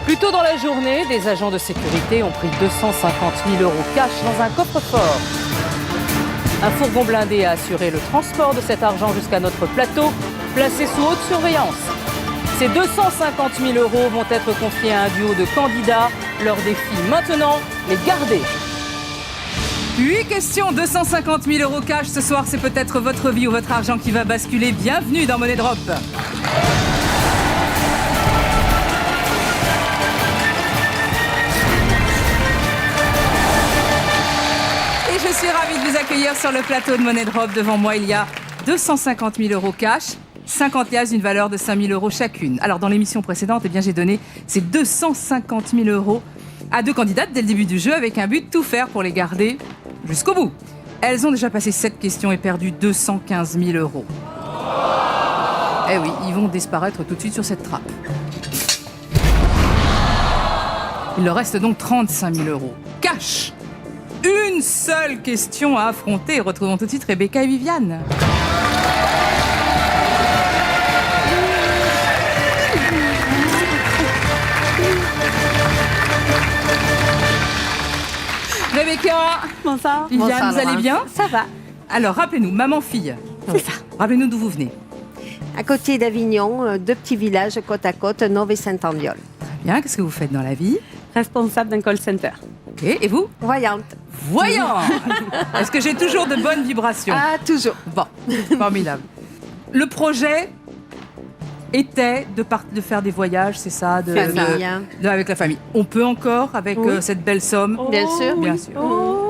Plus tôt dans la journée, des agents de sécurité ont pris 250 000 € cash dans un coffre-fort. Un fourgon blindé a assuré le transport de cet argent jusqu'à notre plateau, placé sous haute surveillance. Ces 250 000 € vont être confiés à un duo de candidats. Leur défi maintenant, les garder. 8 questions, 250 000 € cash. Ce soir, c'est peut-être votre vie ou votre argent qui va basculer. Bienvenue dans Money Drop. Et je suis ravie de vous accueillir sur le plateau de Money Drop. Devant moi, il y a 250 000 € cash, 50 liasses d'une valeur de 5 000 € chacune. Alors, dans l'émission précédente, j'ai donné ces 250 000 € à 2 candidates dès le début du jeu avec un but de tout faire pour les garder jusqu'au bout. Elles ont déjà passé 7 questions et perdu 215 000 €. Eh oui, ils vont disparaître tout de suite sur cette trappe. Il leur reste donc 35 000 € cash. Une seule question à affronter. Retrouvons tout de suite Rebecca et Viviane. Rebecca, bonsoir. Viviane, Bonsoir, vous allez bien? Ça va. Alors, rappelez-nous, maman-fille. C'est ça. Rappelez-nous d'où vous venez. À côté d'Avignon, 2 petits villages côte à côte, Nove et Saint-Andiol. Très bien, qu'est-ce que vous faites dans la vie? Responsable d'un call center. Ok, et vous? Voyante. Voyant. Est-ce que j'ai toujours de bonnes vibrations? Ah, toujours. Bon, formidable. Le projet était de faire des voyages, c'est ça, avec la famille. On peut encore avec cette belle somme. Bien sûr. Bien sûr.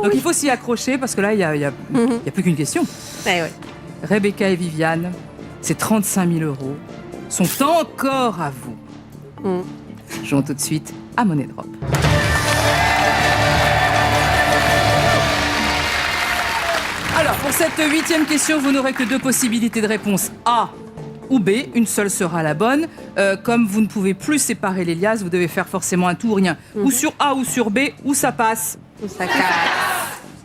Donc il faut s'y accrocher parce que là, il n'y a plus qu'une question. Eh oui. Rebecca et Viviane, ces 35 000 € sont encore à vous. Jouons tout de suite à Money Drop. Alors, pour cette 8e question, vous n'aurez que 2 possibilités de réponse. A ou B, une seule sera la bonne. Comme vous ne pouvez plus séparer les liasses, vous devez faire forcément un tout ou rien. Ou sur A ou sur B, ou ça passe. Ou ça casse.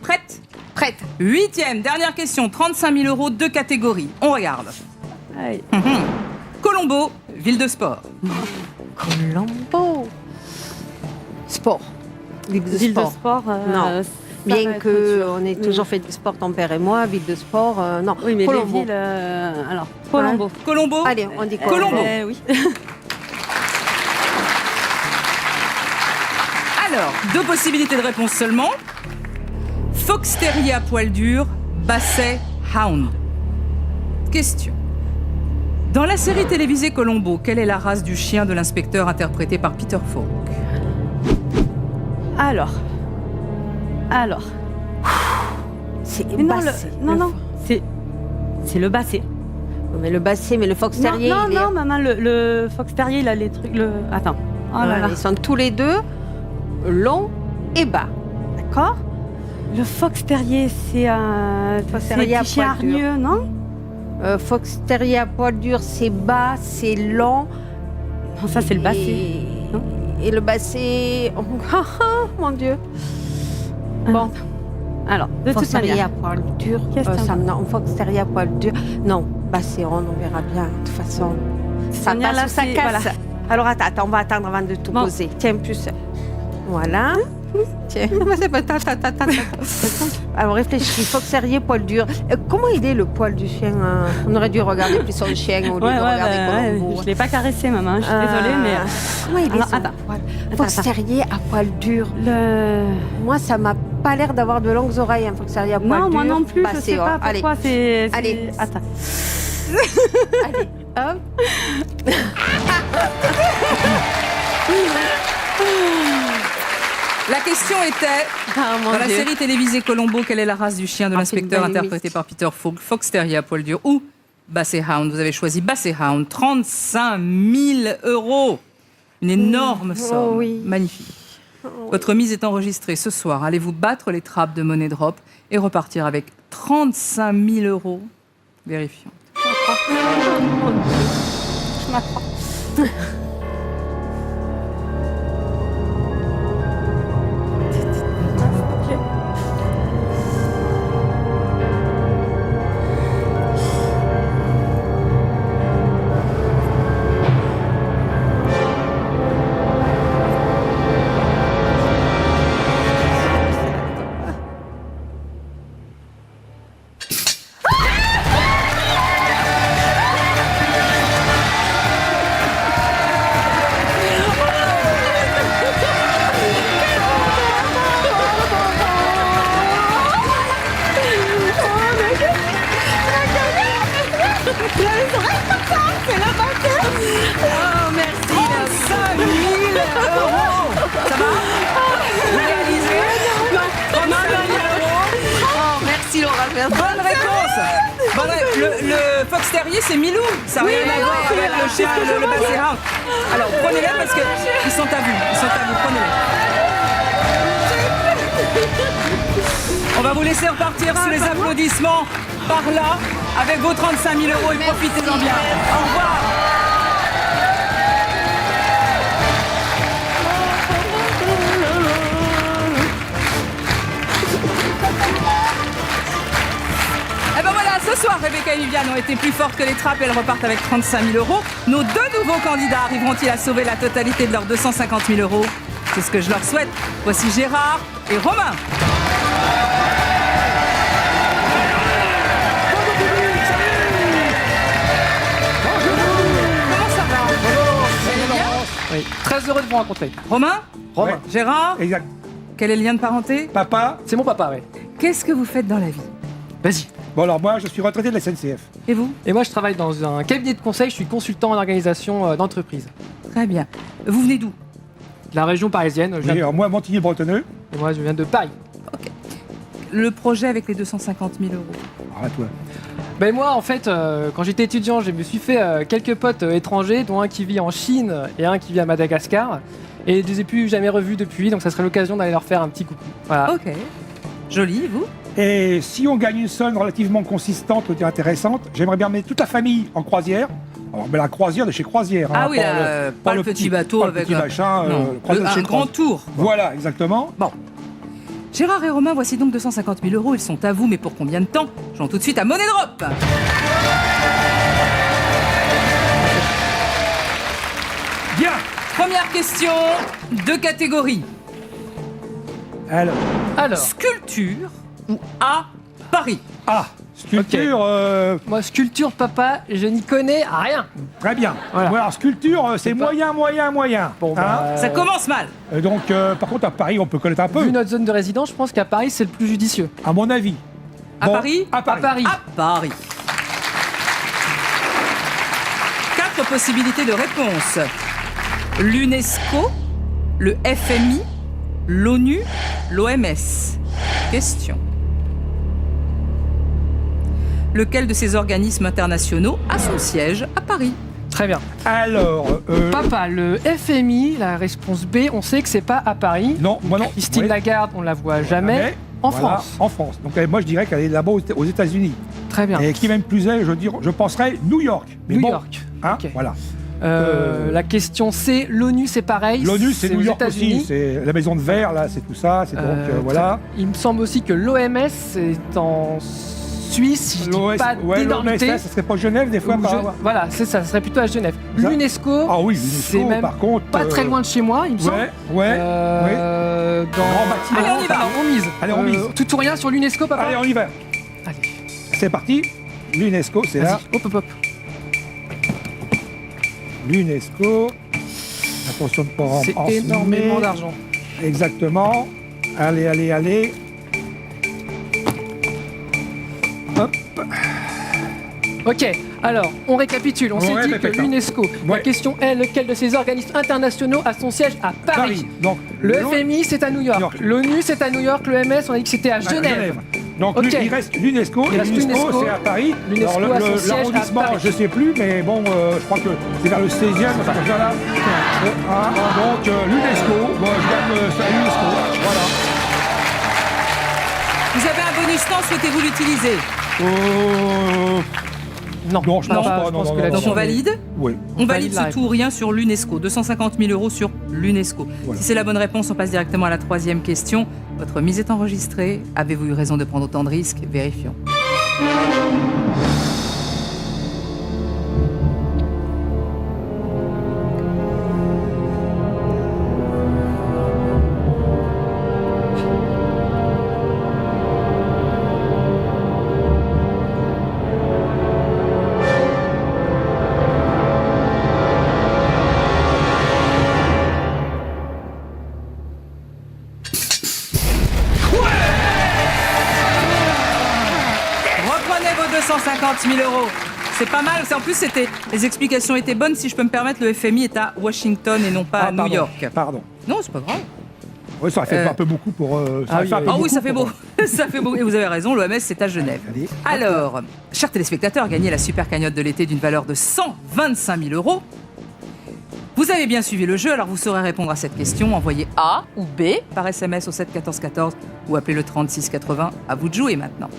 Prête? Prête. 8e, dernière question, 35 000 €, 2 catégories. On regarde. Aïe. Colombo, ville de sport. Colombo. Sport. Ville de Ville sport. de sport. Non. ça Bien va être qu'on dur. ait toujours fait du sport, ton père et moi, ville de sport, non. Oui, mais Colombo. les villes. Alors, Colombo. Colombo. Allez, on dit Colombo. Colombo. Oui. Alors, 2 possibilités de réponse seulement. Fox terrier à poil dur, basset hound. Question. Dans la série télévisée Colombo, quelle est la race du chien de l'inspecteur interprété par Peter Falk? Alors. C'est Mais non, Basset. non. C'est le basset. Mais le basset, mais le fox terrier, non, il est... maman, le fox terrier, il a les trucs. Attends. Oh là là. Ils sont tous les deux longs et bas. D'accord. Le fox terrier, c'est un. Fox C'est terrier à un chien poil dur. hargneux, non? Fox terrier à poil dur, c'est bas, c'est long. Non, ça, c'est le basset. Et, non et le basset... Oh, mon Dieu. Bon, Alors, de fox toute terrier manière. à poil dur, Qu'est-ce que ça me... Non, fox terrier à poil dur. Non, basset rond, on verra bien. De toute façon, ça manière, passe là, ou ça c'est- casse. voilà. Alors attends, on va attendre avant de tout Bon. poser. Tiens, plus... Voilà. Tiens, c'est pas... Alors réfléchis, fox terrier, poil dur. Comment il est le poil du chien On aurait dû regarder plus son chien au lieu de regarder Colombo. je l'ai pas caressé, maman. Je suis désolée, mais. Comment il est Alors, son attends. poil Fox terrier à poil dur. Le. Moi, ça m'a pas l'air d'avoir de longues oreilles, un fox terrier à poil dur. Non, moi non plus, Bah, je c'est sais pas allez. pourquoi c'est. Allez. Attends. Allez, hop. La question était, Ah, mon dans la Dieu. série télévisée Colombo, quelle est la race du chien de l'inspecteur une belle interprété par Peter Falk? Fox terrier à poil dur ou basset hound? Vous avez choisi basset hound. 35 000 €. Une énorme somme. oui. Magnifique. Votre mise est enregistrée ce soir. Allez-vous battre les trappes de Money Drop et repartir avec 35 000 €? Vérifions. Je m'accroche. Bon, le fox terrier, c'est Milou. Ça n'a rien à voir avec le chien, le basset hound. Alors, prenez-les parce qu'ils sont à vous. Prenez-les. On va vous laisser repartir sous les applaudissements par là, avec vos 35 000 € et profitez-en bien. Au revoir. Et ben voilà, ce soir, Rebecca et Viviane ont été plus fortes que les trappes et elles repartent avec 35 000 €. Nos deux nouveaux candidats arriveront-ils à sauver la totalité de leurs 250 000 €? C'est ce que je leur souhaite. Voici Gérard et Romain. Comment ça va? Vous allez bien? Oui. Très heureux de vous rencontrer. Romain? Romain. Gérard? Exact. Quel est le lien de parenté? Papa. C'est mon papa, oui. Qu'est-ce que vous faites dans la vie? Vas-y. Bon alors moi, je suis retraité de la SNCF. Et vous? Et moi, je travaille dans un cabinet de conseil. Je suis consultant en organisation d'entreprise. Très bien. Vous venez d'où? De la région parisienne. Je viens Oui, alors moi, Montigny-Bretonneux. Et moi, je viens de Paris. Le projet avec les 250 000 €. Arrête-toi. Ben moi, en fait, quand j'étais étudiant, je me suis fait quelques potes étrangers, dont un qui vit en Chine et un qui vit à Madagascar. Et je les ai plus jamais revus depuis, donc ça serait l'occasion d'aller leur faire un petit coucou. Voilà. Ok. Joli, vous? Et si on gagne une somme relativement consistante et intéressante, j'aimerais bien mettre toute la famille en croisière. Alors, mais la croisière de chez Croisière. Ah hein, oui, pas le petit bateau pas avec le petit machin. non, croisière de chez un grand Croisière. tour. Voilà, exactement. Bon. Gérard et Romain, voici donc 250 000 €. Ils sont à vous, mais pour combien de temps? Jouons tout de suite à Money Drop. Bien. Première question, 2 catégories. Alors, Sculpture ou à Paris? sculpture, Moi, sculpture, papa, je n'y connais rien. très bien. Voilà. Alors, sculpture, c'est pas- moyen. Bon, bah, Ça commence mal. Donc, par contre, à Paris, on peut connaître un peu, vu notre zone de résidence, je pense qu'à Paris, c'est le plus judicieux. à mon avis. À Paris? À Paris. À Paris. À Paris. 4 possibilités de réponse. L'UNESCO, le FMI, l'ONU, l'OMS. Question. Lequel de ces organismes internationaux a son siège à Paris? Très bien. Alors, Papa, le FMI, la réponse B, on sait que c'est pas à Paris. non, moi non. Christine Oui. Lagarde, on la voit jamais. En Voilà, France. En France. Donc moi je dirais qu'elle est là-bas aux États-Unis. Très bien. Et qui même plus est, je penserais New York. Mais New bon, York. hein, Ok. voilà. La question C, l'ONU, c'est pareil. L'ONU c'est New aux York États-Unis. aussi, c'est la maison de verre là, c'est tout ça, c'est donc voilà. Il me semble aussi que l'OMS est en Suisse, si je dis pas d'énormité. ça serait pas Genève des fois Ou par je- avoir. Voilà, c'est ça, ça serait plutôt à Genève. Ça- L'UNESCO, Ah oui, c'est l'UNESCO même par contre. pas très loin de chez moi, il me semble. Ouais. Dans Grand bâtiment. Allez, on y va. On mise. Allez, on mise. Tout ou rien sur l'UNESCO, papa. Allez, on y va. Allez. C'est parti. L'UNESCO, c'est là. Vas-y. Hop. L'UNESCO. Attention de ne pas C'est en énormément semer. d'argent. Exactement. Allez. Hop. Ok, alors, on récapitule. On s'est dit que répète, hein. l'UNESCO, la Ouais. question est lequel de ces organismes internationaux a son siège à Paris, Donc, Le FMI, c'est à New York. New York. L'ONU, c'est à New York. L'OMS, on a dit que c'était à Genève. Donc Ok. il reste l'UNESCO. Il Et reste l'UNESCO, l'UNESCO. c'est à Paris. L'UNESCO Alors, a son siège à l'arrondissement, Paris. je sais plus, mais bon, je crois que c'est vers le 16e, ça comme ça là. Donc l'UNESCO, bon, je garde ça à l'UNESCO. Voilà. Vous avez un bonus temps, souhaitez-vous l'utiliser? Non, Non, je pense pas, je non, pense non, que non, là-dessus, Donc on valide? Oui. On valide valide la ce tout ou rien sur l'UNESCO. 250 000 € sur l'UNESCO. Voilà. Si c'est la bonne réponse, on passe directement à la 3e question. Votre mise est enregistrée. Avez-vous eu raison de prendre autant de risques? Vérifions. Reprenez vos 250 000 €. C'est pas mal. En plus, les explications étaient bonnes. Si je peux me permettre, le FMI est à Washington et non pas à New pardon. York. Pardon. Non, c'est pas grave. Oui, ça fait un peu beaucoup pour. Ah oui, fait un peu Ah oui, beaucoup ça fait pour- beau. Ça fait beau. Et vous avez raison, l'OMS, c'est à Genève. Allez. Alors, chers téléspectateurs, gagnez la super cagnotte de l'été d'une valeur de 125 000 euros. Vous avez bien suivi le jeu, alors vous saurez répondre à cette question. Envoyez A ou B par SMS au 7 14 14 ou appelez le 36 80. À vous de jouer maintenant.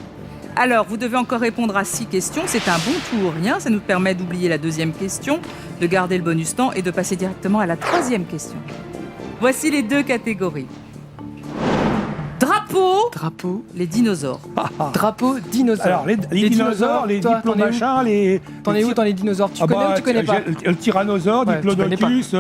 Alors, vous devez encore répondre à 6 questions. C'est un bon tout ou rien. Ça nous permet d'oublier la deuxième question, de garder le bonus temps et de passer directement à la troisième question. Voici les 2 catégories. Drapeau, Drapeau. les dinosaures. Drapeau dinosaure. Alors, les dinosaures, les toi, t'en es où diplomachins, les. T'en es où dans les dinosaures? Tu connais ou tu connais pas? Le tyrannosaure, Ouais, tu connais Diplodocus.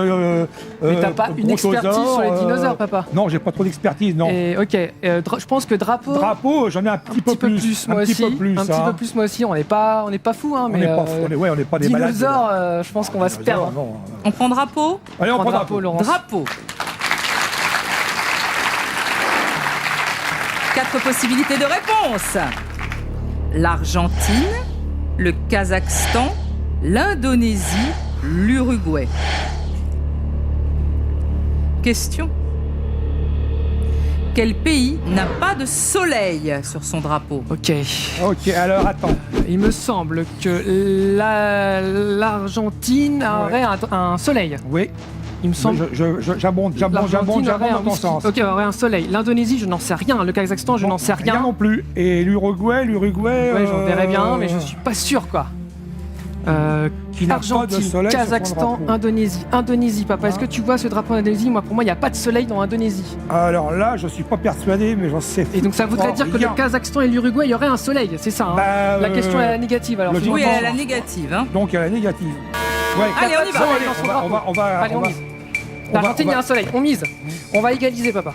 Mais t'as pas une expertise sur les dinosaures, papa. Non, j'ai pas trop d'expertise, non. Et ok, je pense que drapeau. Drapeau, j'en ai un petit peu plus. moi Un petit aussi. peu plus. Un petit peu plus moi aussi. On n'est pas fou, hein, On mais n'est pas fou, on n'est pas des malades. dinosaures, je pense qu'on va se perdre. Non. On prend drapeau. Allez, on prend drapeau, drapeau. Laurence. Drapeau. 4 possibilités de réponse. L'Argentine, le Kazakhstan, l'Indonésie, l'Uruguay. Question. Quel pays n'a pas de soleil sur son drapeau? Ok. Ok, alors attends. Il me semble que l'Argentine aurait un soleil. Oui, Il me semble. j'abonde L'Argentine dans aurait ton sens. Ok, aurait un soleil. L'Indonésie, je n'en sais rien. Le Kazakhstan, je n'en sais rien. non plus. Et l'Uruguay. Ouais, j'en verrais bien, mais je suis pas sûr, quoi. Qui n'a pas de Argentine, soleil sur son Kazakhstan, drapeau. Indonésie, papa. Est-ce que tu vois ce drapeau d'Indonésie? Moi, pour moi, il n'y a pas de soleil dans Indonésie. Alors là, je suis pas persuadé, mais j'en sais. Et donc, ça voudrait dire que le Kazakhstan et l'Uruguay, il y aurait un soleil, c'est ça, hein? Bah, La question est négative, alors. logiquement. Oui, elle est la négative. Hein. Donc, à la négative. Ouais. Allez, on y va. Bon, Allez, dans son on drapeau. va. Allez, on mise. L'Argentine, il y a un soleil. On mise. On va égaliser, papa.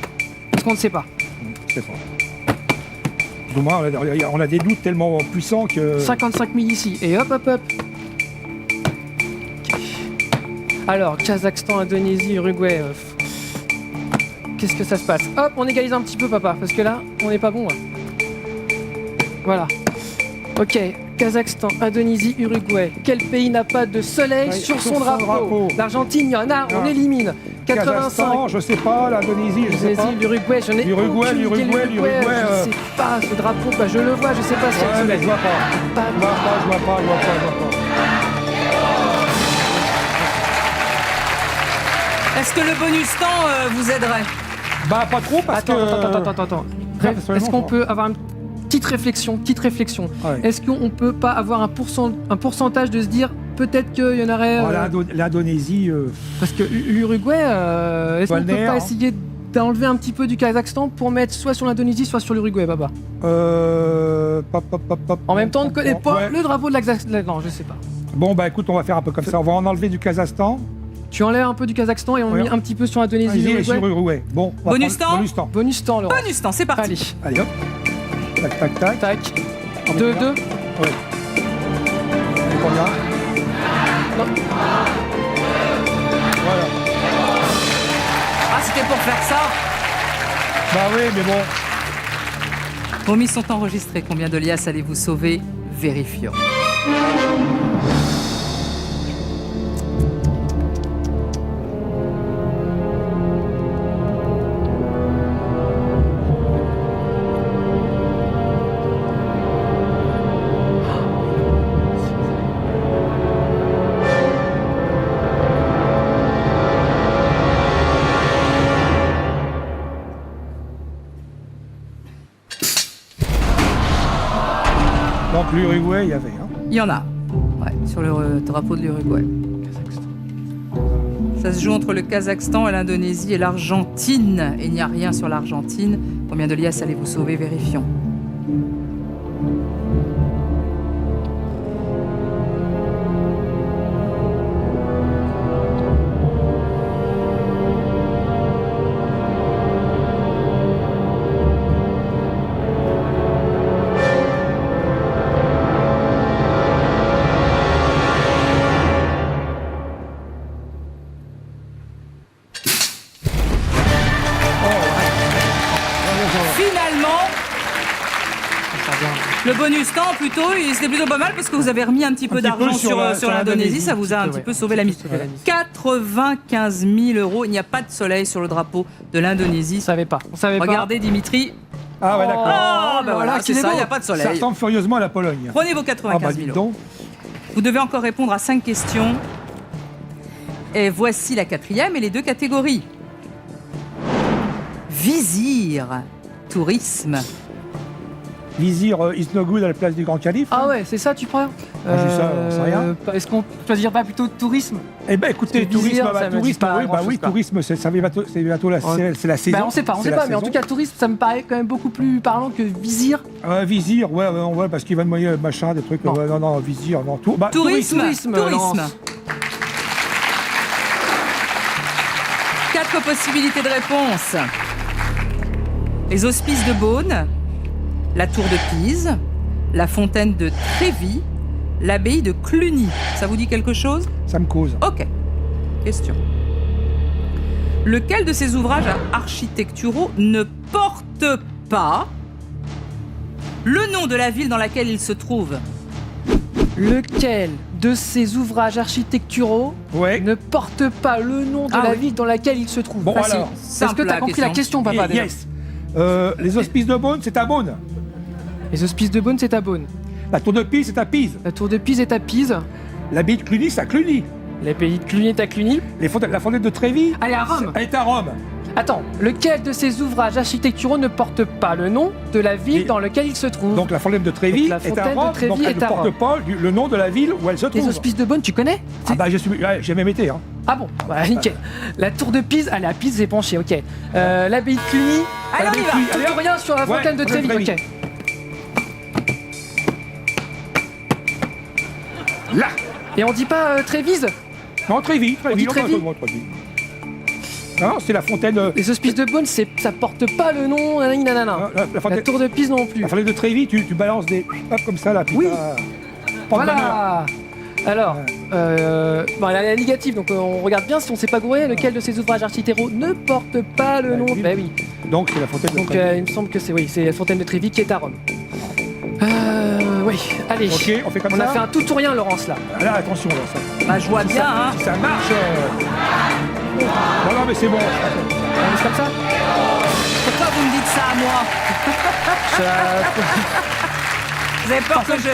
Parce qu'on ne sait pas. C'est pas. Dommage, on a des doutes tellement puissants que. 55 000 ici. Et hop, hop, hop. Ok. Alors, Kazakhstan, Indonésie, Uruguay. Qu'est-ce que ça se passe? Hop, on égalise un petit peu, papa. Parce que là, on n'est pas bon. Là. Voilà. Ok. Kazakhstan, Indonésie, Uruguay. Quel pays n'a pas de soleil Ouais, sur son drapeau? L'Argentine, il y en a, on Ah. élimine. 85. Kazakhstan, je sais pas, l'Indonésie, je sais pas. L'Uruguay, je n'ai L'Uruguay, aucune idée. l'Uruguay, Je sais pas, ce drapeau, bah, je le vois, je sais pas si Ouais, elle mais se je vois pas. Pas- Je vois pas. Est-ce que le bonus temps vous aiderait? Bah, pas trop parce Attends, que. attends. Ouais, parce que Est-ce qu'on non, peut avoir une petite réflexion? Ouais. Est-ce qu'on peut pas avoir un pourcentage de se dire peut-être qu'il y en aurait... Oh, L'Indonésie. parce que l'Uruguay, est-ce qu'on peut Balnéaire, pas hein. essayer d'enlever un petit peu du Kazakhstan pour mettre soit sur l'Indonésie, soit sur l'Uruguay, papa? En même temps, on ne connaît pas Ouais. le drapeau de l'Akazakhstan. Non, je sais pas. Bon, bah écoute, on va faire un peu comme ça. On va en enlever du Kazakhstan. Tu enlèves un peu du Kazakhstan et on Ouais. met un petit peu sur l'Indonésie et Et l'Uruguay. sur Uruguay. Bon, on va Bonus prendre- temps Bonus temps. Bonus temps, Laurent. Bonus temps, c'est parti. Allez, Allez hop. Tac. tac. On est 2-2. bien. Ouais. Et combien? Non. Voilà. Ah, c'était pour faire ça. Bah oui, mais bon. Vos mises sont enregistrées. Combien de liasses allez-vous sauver? Vérifions. Donc l'Uruguay, il y avait. Hein. Il y en a. Ouais, sur le drapeau de l'Uruguay. Ça se joue entre le Kazakhstan et l'Indonésie et l'Argentine. Et il n'y a rien sur l'Argentine. Combien de liasses allez-vous sauver? Vérifions. Finalement, Le bonus temps, plutôt, c'était plutôt pas mal parce que vous avez remis un petit peu d'argent sur l'Indonésie. Ça vous a un petit peu sauvé la mise. 95 000 €. Il n'y a pas de soleil sur le drapeau de l'Indonésie. On savait pas. Regardez, Dimitri. Ah ouais, d'accord. Ah, bah voilà, c'est ça, il n'y a pas de Ça soleil. ressemble furieusement à la Pologne. Prenez vos 95 000 €. Vous devez encore répondre à 5 questions. Et voici la 4e et les 2 catégories. Vizir, tourisme. Vizir is no good à la place du Grand Calife. Ah ouais, c'est ça, tu prends J'ai ça, on sait rien. Est-ce qu'on choisirait pas plutôt tourisme? Eh ben écoutez, Parce que vizir, tourisme, ça me dit pas grand-chose, quoi. tourisme, c'est bientôt c'est la saison. Bah, on sait pas, mais en tout cas, tourisme, ça me paraît quand même beaucoup plus parlant que vizir. Vizir, ouais, parce qu'il va me moyer machin, des trucs. Non. Non, vizir, non, tout. Bah, Tourisme. Lance. 4 possibilités de réponse. Les hospices de Beaune, la tour de Pise, la fontaine de Trévis, l'abbaye de Cluny. Ça vous dit quelque chose? Ça me cause. Ok. Question. Lequel de ces ouvrages architecturaux ne porte pas le nom de la ville dans laquelle il se trouve? Lequel de ces ouvrages architecturaux Ouais. ne porte pas le nom de la ville dans laquelle il se trouve? Bon, Facile. alors. Est-ce que tu as compris la question, papa? déjà Yes. Les hospices de Beaune, c'est à Beaune. Les hospices de Beaune, c'est à Beaune. La tour de Pise, c'est à Pise. La tour de Pise est à Pise. L'abbaye de Cluny, c'est à Cluny. L'abbaye de Cluny est à Cluny. La fontaine de Trévis, Allez, à Rome. elle est à Rome. Attends, lequel de ces ouvrages architecturaux ne porte pas le nom de la ville Et- dans laquelle il se trouve? Donc la fontaine de Trévis Donc, la est à fontaine de Rome, Trévis donc elle est ne à porte Rome. pas le nom de la ville où elle se trouve. Les hospices de Beaune, tu connais? Ah bah j'ai même été. Hein. Ah bon, bah, nickel. La tour de Pise, allez, à Pise, c'est penché, ok. L'abbaye de Cluny, Allez, on y va. Allez, tout rien sur la Ouais, fontaine de fontaine de Trévis, Trévis. ok. Là. Et on dit pas Trévise? Non, Trévis. dit Trévis. Non, c'est la fontaine. Les hospices de Beaune, ça porte pas le nom, nanana. La La fontaine, tour de Pise non plus. la fontaine de Trévis, tu balances des. Hop, comme ça, là. Puis Oui. porte bonheur. Voilà. Alors, bon, elle est négative, donc on regarde bien si on s'est pas gouré, lequel de ces ouvrages architecturaux ne porte pas le nom. oui. Bah oui. Donc c'est la fontaine de Donc Trévis. il me semble que c'est la fontaine de Trévis qui est à Rome. Oui, allez. Ok, on fait comme On ça. a fait un tout ou rien, Laurence, là. Là, attention, là, ça. Bah, je vois bien, hein. Si ça marche. Non, mais c'est bon. On laisse comme ça. Pourquoi vous me dites ça à moi? Vous avez peur que je...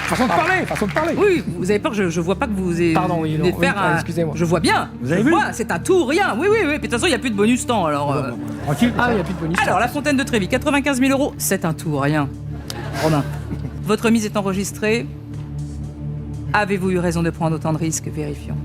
Façon de parler. Oui, vous avez peur que je vois pas que vous ayez... Pardon, oui, venez non, de faire oui, un... excusez-moi. Je vois bien. Vous avez Je vu vois, c'est un tout ou rien. Oui. Puis de toute façon, il n'y a plus de bonus temps, alors... Tranquille. Ah, il n'y a plus de bonus. Alors, la fontaine de Trévis, 95 000 €, c'est un tout ou rien. Romain, votre mise est enregistrée. Avez-vous eu raison de prendre autant de risques? Vérifions.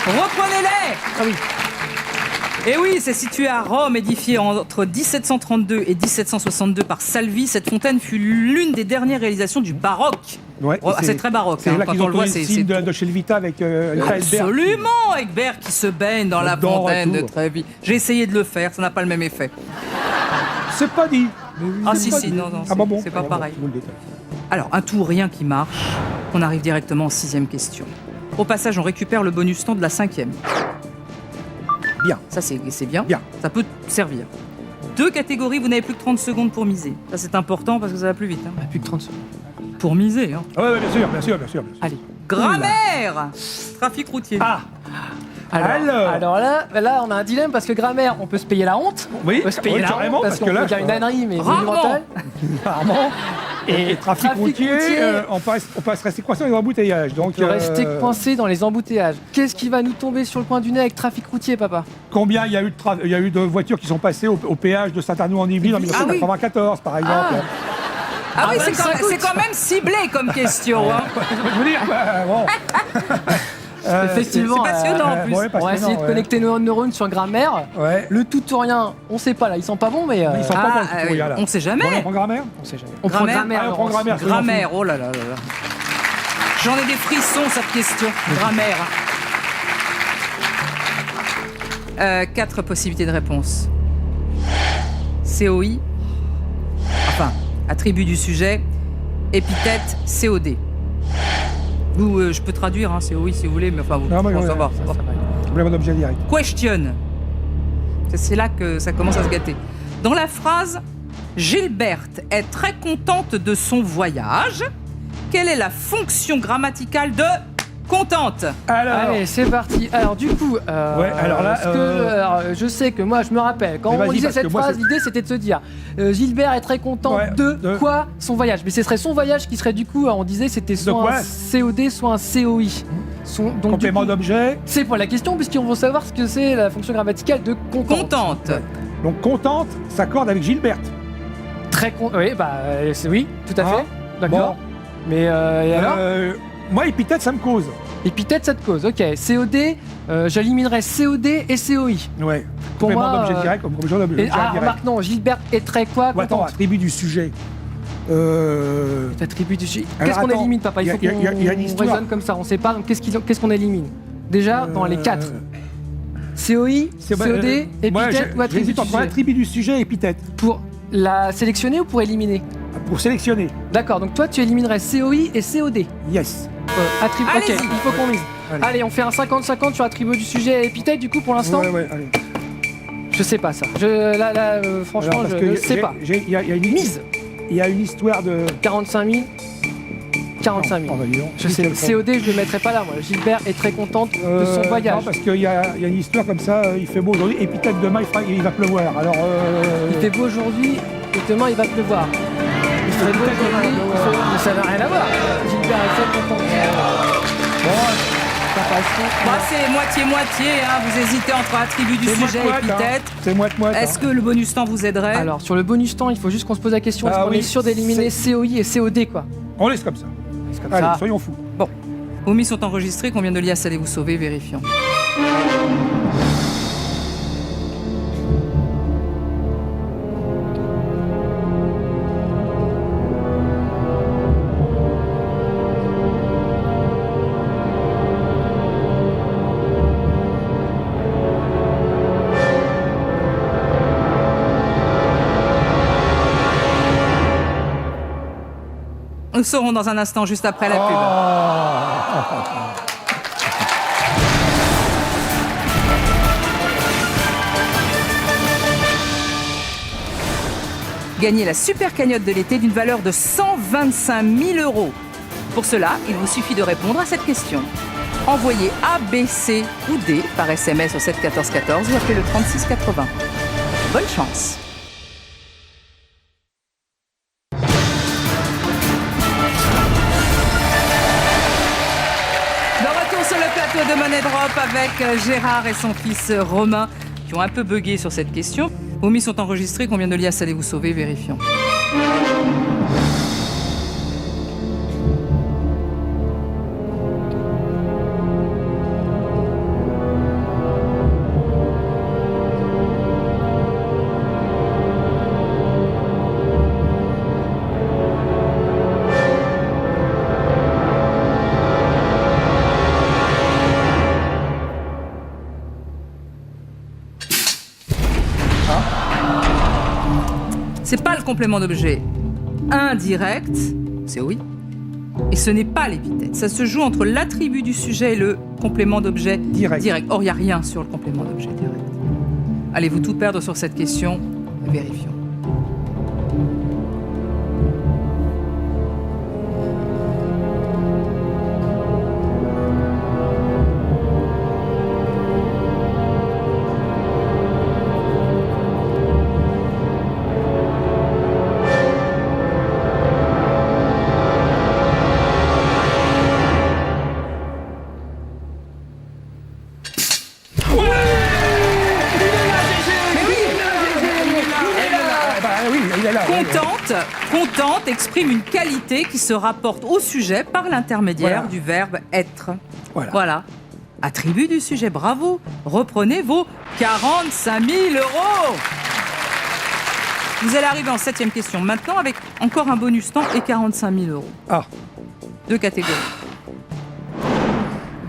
Reprenez-les! Ah oui. Et oui, c'est situé à Rome, édifiée entre 1732 et 1762 par Salvi. Cette fontaine fut l'une des dernières réalisations du baroque. Ouais, Oh, c'est très baroque. C'est hein. là Quand qu'ils on ont le voit, tourné le c'est film de chez Vita avec Albert. absolument Egbert qui se baigne dans la Dedans et fontaine de tout. Trévis. J'ai essayé de le faire, ça n'a pas le même effet. C'est pas dit. Ah C'est si, pas si, dit. non, Ah bon, bon. c'est pas Ah bon, pareil. je vous le détaille. Alors, un tout ou rien qui marche. On arrive directement en 6e question. Au passage, on récupère le bonus temps de la 5e. Bien. Ça, c'est bien. Bien. Ça peut servir. 2 catégories, vous n'avez plus que 30 secondes pour miser. Ça, c'est important parce que ça va plus vite. hein. Plus que 30 secondes. Pour miser, hein. Ouais, bien sûr. Allez. Grammaire! Trafic routier. Ah, Alors là, on a un dilemme parce que grammaire, on peut se payer la honte. oui, On peut se payer oui, la carrément, honte parce que qu'on là, peut dire une ânerie, mais Rarement. monumentale. rarement. Et trafic routier, on peut rester coincé dans les embouteillages. Donc, On peut rester coincé dans les embouteillages. Qu'est-ce qui va nous tomber sur le coin du nez avec trafic routier, papa? combien il y a eu de voitures qui sont passées au péage de Saint-Arnoux-en-Yvelines en Ah oui. 1994, par exemple. Ah oui, bah, c'est ça quand, coûte. c'est quand même ciblé comme question. Hein. Je veux dire, bon. Effectivement, c'est passionnant, en plus. on va essayer de connecter nos neurones sur grammaire. Ouais. Le tout ou rien, on sait pas là, ils sont pas bons, mais Ils sont pas bons, le tutoriel, là. On sait jamais. Bon, on prend grammaire. on sait jamais. On prend Grammaire. grammaire. On prend Laurence. grammaire. soyons Grammaire, oh là là là là. J'en ai des frissons, cette question. Grammaire. 4 possibilités de réponse. COI, enfin, attribut du sujet, épithète, COD. Ou je peux traduire, hein, COI si vous voulez, mais enfin, vous Non, mais bon, ouais, ça va. Complément d'objet direct. Question. C'est là que ça commence à se gâter. Dans la phrase « Gilberte est très contente de son voyage », quelle est la fonction grammaticale de « contente » ? Alors, Allez, c'est parti. Alors du coup, alors là, alors, je sais que moi, je me rappelle, quand Mais on vas-y, disait parce que cette moi, phrase, c'est- l'idée c'était de se dire Gilbert est très content Ouais, de quoi son voyage. Mais ce serait son voyage qui serait du coup, on disait c'était soit quoi un COD, soit un COI. Donc, du complément coup, d'objet. c'est pour la question, puisqu'on veut savoir ce que c'est la fonction grammaticale de contente. Contente. Ouais. Donc contente s'accorde avec Gilberte. Très con. Oui, bah, oui, tout à Hein fait. D'accord. Mais et alors Moi, épithète, ça me cause. Épithète, ça te cause. Ok. COD, j'éliminerais COD et COI. Ouais. Pour Complément moi, d'objet direct comme complément d'objet direct. remarque, non, Gilbert est très quoi Ou attends, contente. attribut du sujet. Attribut du sujet. Alors, Qu'est-ce qu'on attends, élimine, papa? Il faut y a- y a une qu'on histoire. raisonne comme ça. On sait pas. Donc, qu'est-ce qu'on élimine? Déjà, dans les 4. COI, COD, épithète ou attribut J'hésite du entre sujet. attribut du sujet et épithète. Pour la sélectionner ou pour éliminer? Pour sélectionner. D'accord, donc toi, tu éliminerais COI et COD. Yes. Attribut. Ok, Allez-y. il faut qu'on mise. Allez. Allez, on fait un 50-50 sur attribut du sujet et épithète, du coup, pour l'instant. Ouais, allez. Je sais pas ça. Franchement, Alors, parce je que ne sais pas. Il y a une Mise. Il y a une histoire de. 45 000. 45 000. Oh, bah, dis donc. Je sais, COD, je le mettrais pas là, moi. Gilbert est très contente de son voyage. Non, parce qu'il y a une histoire comme ça, il fait beau aujourd'hui, épithète demain, il va pleuvoir. Alors. Il fait beau aujourd'hui et demain il va pleuvoir. Il fait beau aujourd'hui, mais ça n'a rien à voir. Gilbert est très content. Ça passe. Bah, c'est moitié-moitié, hein. Vous hésitez entre attribut du C'est sujet et moite-moite, épithète. hein. C'est moite-moite. Est-ce que le bonus temps vous aiderait? Alors, sur le bonus temps, il faut juste qu'on se pose la question, est-ce Ah qu'on oui, est sûr d'éliminer COI et COD, quoi? On laisse comme ça. C'est comme Allez, ça. soyons fous. Vos mises sont enregistrées. Combien de liasses allez-vous sauver? Vérifions. Nous saurons dans un instant, juste après la pub. Gagnez la super cagnotte de l'été d'une valeur de 125 000 €. Pour cela, il vous suffit de répondre à cette question. Envoyez A, B, C ou D par SMS au 7 14 14 ou appelez le 36 80. Bonne chance. De retour sur le plateau de Money Drop avec Gérard et son fils Romain qui ont un peu bugué sur cette question. Vos mises sont enregistrées. Combien de liasses allez-vous sauver? Vérifions. C'est pas le complément d'objet indirect, c'est oui, et ce n'est pas l'épithète. Ça se joue entre l'attribut du sujet et le complément d'objet Direct. Or, il n'y a rien sur le complément d'objet direct. Allez-vous tout perdre sur cette question? Vérifions. Il est là. Contente exprime une qualité qui se rapporte au sujet par l'intermédiaire Voilà. du verbe être. Voilà. Voilà. Attribut du sujet, bravo. Reprenez vos 45 000 €. Vous allez arriver en 7e question maintenant avec encore un bonus temps et 45 000 €. Ah. 2 catégories.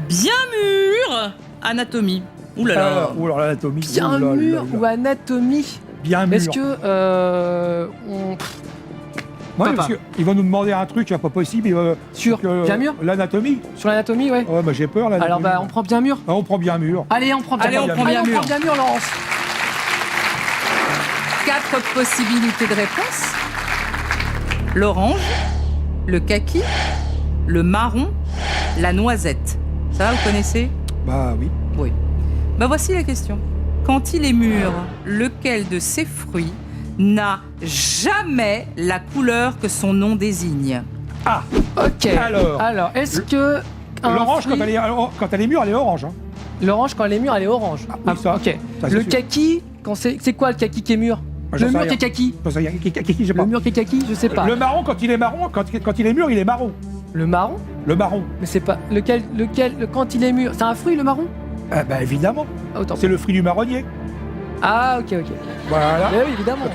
Bien mûr. Anatomie. Ouh là là. Ou alors l'anatomie. Bien Ouh là mûr là là. ou anatomie? Bien mûr. Est-ce que Ouais, Papa. parce qu'ils vont nous demander un truc, c'est pas possible. Sur bien mûr? L'anatomie. Sur l'anatomie, ouais. Ouais, bah j'ai peur, l'anatomie. Alors bah on prend bien mûr. Ah, on prend bien mûr. Allez, on prend bien Allez, mûr. on prend bien mûr. On prend bien mûr, Laurence. 4 possibilités de réponse. L'orange, le kaki, le marron, la noisette. Ça va, vous connaissez? Bah oui. Oui. Bah voici la question. Quand il est mûr, lequel de ces fruits n'a jamais la couleur que son nom désigne? Ah, Ok. Alors, est-ce que l'orange, fruit- quand elle est mûre, elle est orange. Hein. l'orange quand elle est mûre, elle est orange. Ah, oui, ça. Ok. Ça, c'est Le sûr. kaki, quand c'est quoi le kaki qui est mûr? Ah, j'en Le sais mûr rien. qui est kaki. Je sais pas. Le mûr qui est kaki, je sais pas. Le marron, quand il est marron, quand il est mûr, il est marron. Le marron? Le marron. Mais c'est pas lequel quand il est mûr. C'est un fruit le marron? Ah, bah évidemment. Ah, autant. C'est le fruit du marronnier. Ah ok. Voilà. Mais oui, évidemment.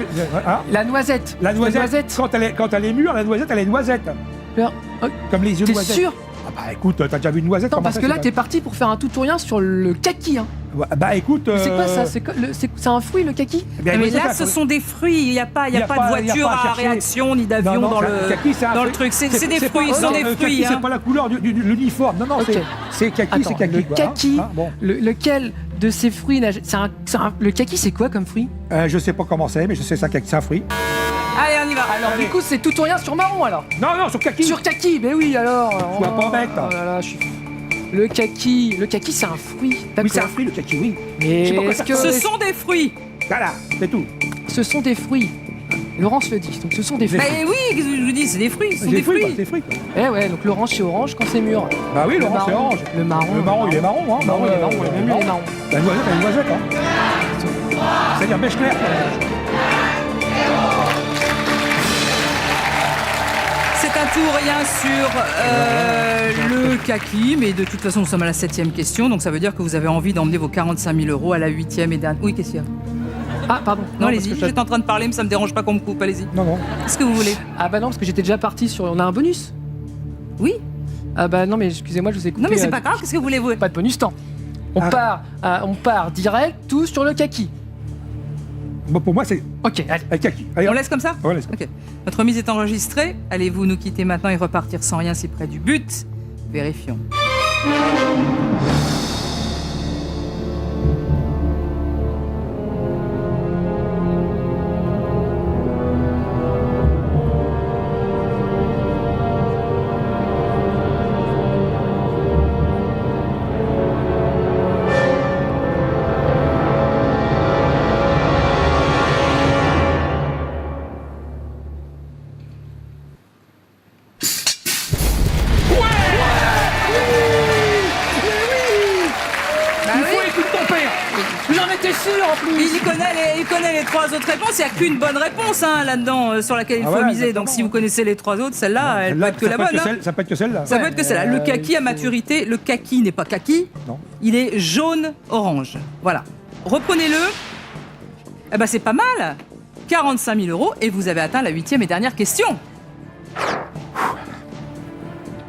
Hein? La noisette. La noisette, quand elle est mûre, la noisette, elle est noisette. Alors, Comme les yeux de T'es noisette. sûr? Ah bah écoute, t'as déjà vu une noisette? Non, comment parce ça, que là c'est t'es parti pour faire un tout ou rien sur le kaki. Hein. pas- Bah écoute. Mais c'est quoi ça? C'est un fruit le kaki? eh bien, Mais écoute, là, ce sont des fruits. Il n'y a pas, Il y a de pas- il y a voiture pas à à chercher. réaction ni d'avion Non, dans ça- le kaki, c'est un dans le fruit. truc. C'est des fruits. Ce pas- sont des le fruits. kaki, hein. c'est pas la couleur de l'uniforme. Non, Ok. c'est kaki, Attends, c'est kaki. le quoi, hein. kaki, Hein, bon. lequel de ces fruits le kaki c'est quoi comme fruit? Je sais pas comment c'est, mais je sais ça, kaki, c'est un fruit. Allez, on y va. Alors du coup c'est tout ou rien sur marron alors? Non, sur kaki. Sur kaki, mais oui alors. Sois pas bête. Oh là là, je suis... Le kaki c'est un fruit. Oui, D'accord. c'est un fruit, le kaki, oui. Mais Je sais pas quoi est-ce ça- que Ce sont des fruits. Voilà, c'est tout. ce sont des fruits? Laurence le dit, donc ce sont des fruits. Mais oui, qu'est-ce que je vous dis, c'est des fruits. Ce sont des quoi, fruits. c'est fruit. Quoi. Eh ouais, donc l'orange c'est orange quand c'est mûr. Bah oui, Le l'orange, c'est marron, orange. Le marron. Le marron, il est marron, hein. Le marron, il est marron, ouais, même lui, il est marron. La noisette, elle est noisette, hein. C'est-à-dire bêche claire. C'est un tout ou rien sur le kaki, mais de toute façon, nous sommes à la 7e question, donc ça veut dire que vous avez envie d'emmener vos 45 000 € à la 8e et dernière. Oui, qu'est-ce qu'il y a? Ah pardon. Non, parce allez-y, que j'étais en train de parler, mais ça me dérange pas qu'on me coupe, allez-y. Non. Qu'est-ce que vous voulez? Ah bah non, parce que j'étais déjà parti sur... On a un bonus? Oui? Ah bah non, mais excusez-moi, je vous ai coupé. Non, mais c'est pas grave, qu'est-ce que vous voulez? Pas de bonus temps. On part direct, tout sur le kaki. Bon, pour moi, c'est Ok, allez. kaki. Allez, On hop. laisse comme ça? Ouais, laisse. Ok. Notre mise est enregistrée. Allez-vous nous quitter maintenant et repartir sans rien si près du but? Vérifions. Bah Il oui. faut écouter ton père. J'en étais sûr en plus. Il connaît les 3 autres réponses. Il n'y a qu'une bonne réponse hein, là-dedans sur laquelle il faut voilà, miser. exactement. Donc si vous connaissez les 3 autres, celle-là, elle peut Là, être que la bonne. Hein. Ça peut être que celle-là. Ça peut être que celle-là. Le kaki à maturité, le kaki n'est pas kaki. Non. Il est jaune-orange. Voilà. Reprenez-le. Eh ben c'est pas mal. 45 000 € et vous avez atteint la 8e et dernière question.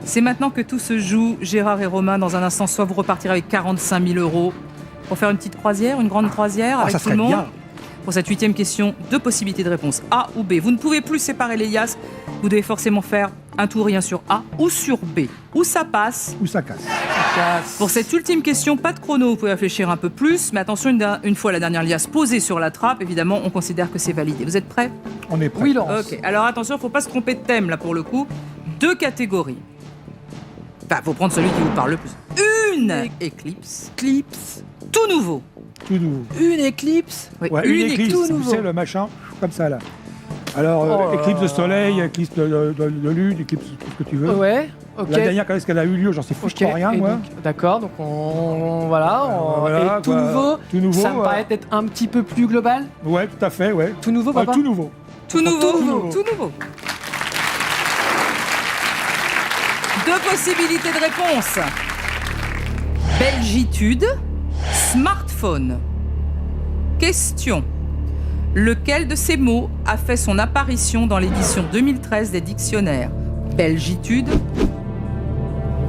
C'est maintenant que tout se joue, Gérard et Romain. Dans un instant, soit vous repartirez avec 45 000 € pour faire une petite croisière, une grande croisière avec ça tout le serait monde. bien. Pour cette 8e question, 2 possibilités de réponse, A ou B. Vous ne pouvez plus séparer les liasses. Vous devez forcément faire un tout ou rien sur A ou sur B. Où ça passe. Ou ça casse. Pour cette ultime question, pas de chrono, vous pouvez réfléchir un peu plus, mais attention, une fois la dernière liasse posée sur la trappe, évidemment, on considère que c'est validé. Vous êtes prêts? On est prêt. Oui, Laurence. Ok, alors attention, il ne faut pas se tromper de thème, là, pour le coup. 2 catégories. Enfin, faut prendre celui qui vous parle le plus. Une éclipse. Éclipse. Tout nouveau. Tout nouveau. Une éclipse. Oui, Ouais, une éclipse, tout tu nouveau. sais, le machin, comme ça, là. Alors, Oh là éclipse de là. soleil, éclipse de lune, éclipse tout ce que tu veux. Ouais, ok. La dernière, quand est-ce qu'elle a eu lieu, j'en sais foutre Ok, rien, et moi. donc, d'accord, donc Voilà, et tout quoi. nouveau, Tout nouveau, ça me paraît être un petit peu plus global. Ouais, tout à fait, ouais. Tout nouveau, papa. Tout nouveau. Tout nouveau. tout nouveau. Tout nouveau. 2 possibilités de réponse. Belgitude, smartphone. Question. Lequel de ces mots a fait son apparition dans l'édition 2013 des dictionnaires? Belgitude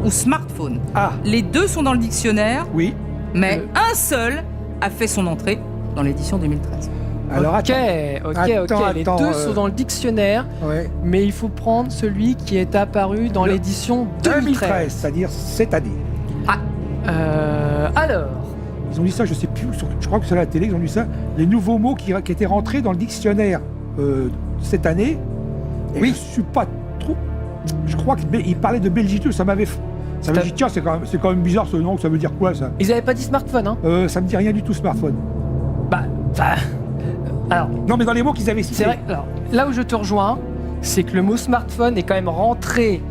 ou smartphone? Ah. Les deux sont dans le dictionnaire, Oui. mais un seul a fait son entrée dans l'édition 2013. Alors, Ok, Attends, les attends, deux sont dans le dictionnaire, Ouais. mais il faut prendre celui qui est apparu dans Le- l'édition 2013, 2013. c'est-à-dire cette année. Alors, Ils ont dit ça, je sais plus, je crois que c'est à la télé, ils ont dit ça. Les nouveaux mots qui étaient rentrés dans le dictionnaire cette année. Et Oui. Je suis pas trop. Je crois qu'il parlait de Belgitude, ça m'avait dit, tiens, c'est quand même bizarre ce nom, ça veut dire quoi ça? ils n'avaient pas dit smartphone, hein? Ça me dit rien du tout, smartphone. Alors, Non, mais dans les mots qu'ils avaient cités. c'est vrai, alors, là où je te rejoins, c'est que le mot smartphone est quand même rentré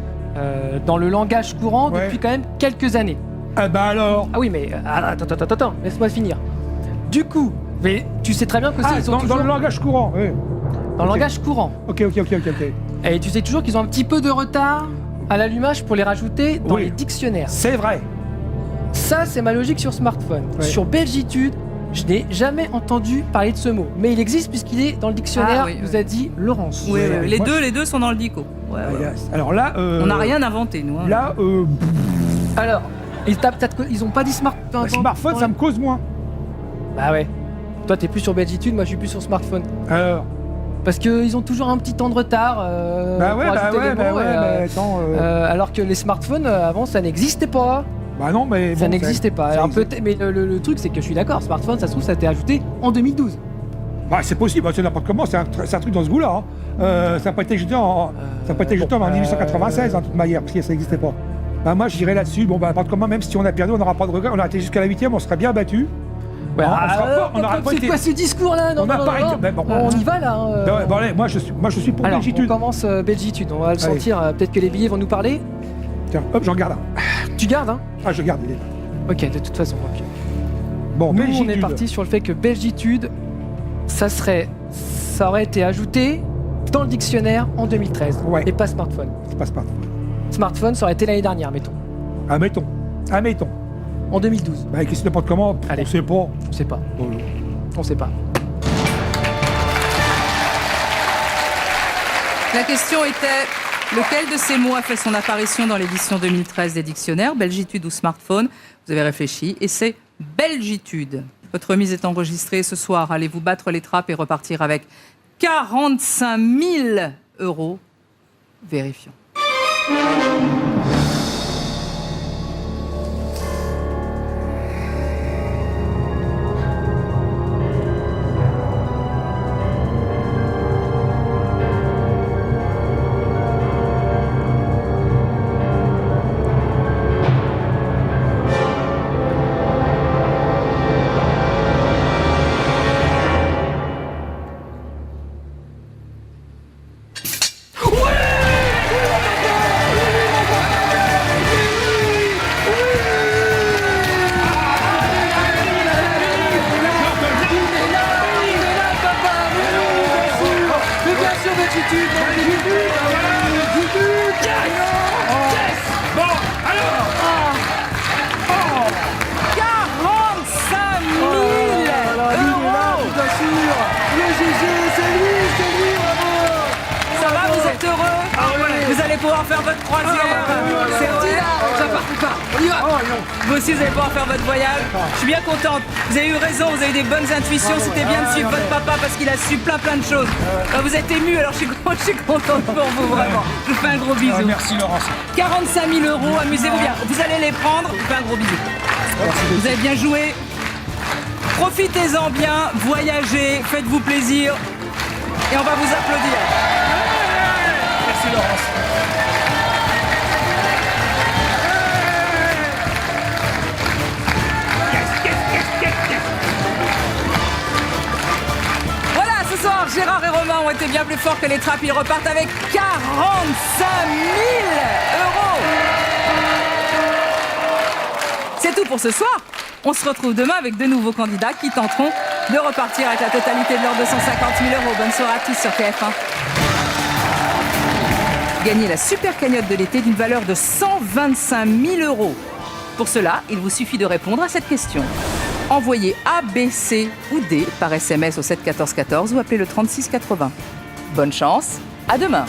dans le langage courant Ouais. depuis quand même quelques années. Ah bah alors. Ah oui, mais attends, laisse-moi finir. Du coup, mais tu sais très bien que ils sont dans toujours le langage courant, oui. dans le ok. langage courant. Ok. Et tu sais toujours qu'ils ont un petit peu de retard à l'allumage pour les rajouter dans Oui. les dictionnaires. C'est vrai. Ça, c'est ma logique sur smartphone. Ouais. Sur Belgitude, je n'ai jamais entendu parler de ce mot. Mais il existe puisqu'il est dans le dictionnaire, Ah oui, nous oui. a dit Laurence. Oui, Ouais, oui, moi, les deux sont dans le dico. Ouais, ouais. Alors là. On n'a rien inventé, nous. hein. Là, Alors, ils ont pas dit smartphone. smartphone, ça me cause moins. Bah ouais. Toi, t'es plus sur Belgitude, moi, je suis plus sur smartphone. Alors. Parce qu'ils ont toujours un petit temps de retard Bah pour ouais, ajouter les mots, mais attends. alors que les smartphones, avant, ça n'existait pas. Bah non, mais. Ça bon, n'existait pas. ça Alors existe. peut-être, mais le truc, c'est que je suis d'accord. Smartphone, ça se trouve, ça a été ajouté en 2012. Bah, c'est possible, c'est n'importe comment, c'est un truc dans ce goût-là. hein. Ça n'a pas été jeté en 1896, en toute manière, parce que ça n'existait pas. Bah, moi, j'irais là-dessus. Bon, bah, n'importe comment, même si on a perdu, on n'aura pas de regret. On a été jusqu'à la 8e, on serait bien battu. Ouais, on n'aura pas c'est été. quoi ce discours-là? Non, On n'a non, pas non, été- non. ben, bon, On y va là. hein. Bon, allez, moi, je suis pour Alors, on Belgitude. commence Belgitude. On va le Allez. sentir. Peut-être que les billets vont nous parler. Tiens, hop, j'en garde un. Tu gardes, hein? Ah, je garde, il est là. Ok, de toute façon. ok. Bon, Nous, Belgitude. on est parti sur le fait que Belgitude, ça aurait été ajouté dans le dictionnaire en 2013. Ouais. Et pas smartphone. C'est pas smartphone. Smartphone, ça aurait été l'année dernière, mettons. Admettons. En 2012. Bah, qu'est-ce que n'importe comment, Allez. on sait pas. On sait pas. On sait pas. La question était lequel de ces mots a fait son apparition dans l'édition 2013 des dictionnaires, Belgitude ou smartphone? Vous avez réfléchi et c'est Belgitude. Votre remise est enregistrée ce soir. Allez-vous battre les trappes et repartir avec 45 000 euros? Vérifions. Mais bien sûr, Belgitude, Bon, alors 45 000 euros. bien sûr. Le GG, c'est lui, bravo. Ça va, vous êtes heureux? Vous allez pouvoir faire votre croisière. C'est vrai. Ça part ou pas? On y va. Vous aussi, vous allez pouvoir faire votre voyage. Je suis bien contente. Vous avez eu raison, vous avez eu des bonnes intuitions. C'était bien de suivre votre papa parce qu'il a su plein de choses. Vous êtes ému, alors je suis contente pour vous, vraiment. Je vous fais un gros bisou. Merci Laurence. 45 000 euros, amusez-vous bien. Vous allez les prendre, je vous fais un gros bisou. Vous avez bien joué. Profitez-en bien, voyagez, faites-vous plaisir. Et on va vous applaudir. Merci Laurence. Voilà, ce soir, Gérard et Romain ont été bien plus forts que les trappes. Ils repartent avec 45 000 euros. C'est tout pour ce soir. On se retrouve demain avec de nouveaux candidats qui tenteront de repartir avec la totalité de leurs 250 000 euros. Bonne soirée à tous sur TF1. Gagnez la super cagnotte de l'été d'une valeur de 125 000 euros. Pour cela, il vous suffit de répondre à cette question. Envoyez A, B, C ou D par SMS au 7 14 14 ou appelez le 36 80. Bonne chance, à demain!